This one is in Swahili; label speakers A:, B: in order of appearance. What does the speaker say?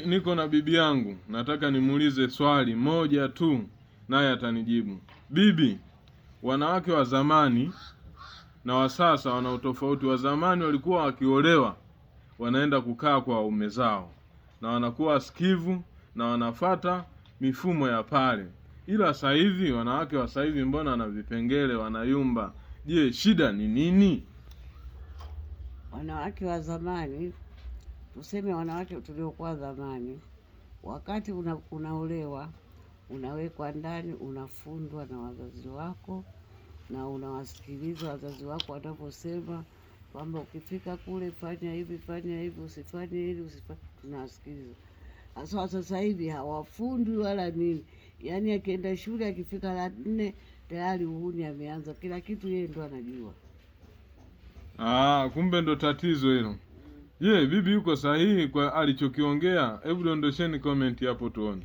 A: Niko na bibi yangu, nataka nimuulize swali moja tu, naye atanijibu. Bibi, wanawake wa zamani na wa sasa wana utofauti. Wa zamani walikuwa wakiolewa, wanaenda kukaa kwa waume zao, na wanakuwa sikivu na wanafata mifumo ya pale. Ila sasa hivi, wanawake wa sasa hivi mbona wana vipengele, wanayumba. Je, shida ni nini?
B: Wanawake wa zamani, tuseme wanawake tuliokuwa zamani, wakati unaolewa, unawekwa ndani, unafundwa na wazazi wako, na unawasikiliza wazazi wako wanaposema kwamba ukifika kule fanya hivi, usifanye hili, usifanye, tunawasikiliza. Sasa hivi hawafundwi wala nini. Yaani akienda shule akifika la 4 tayari uhuni ameanza, kila kitu yeye ndo anajua.
A: Kumbe ndo tatizo hilo. Bibi yuko sahihi kwa alichokiongea? Hebu dondosheni comment hapo tuone.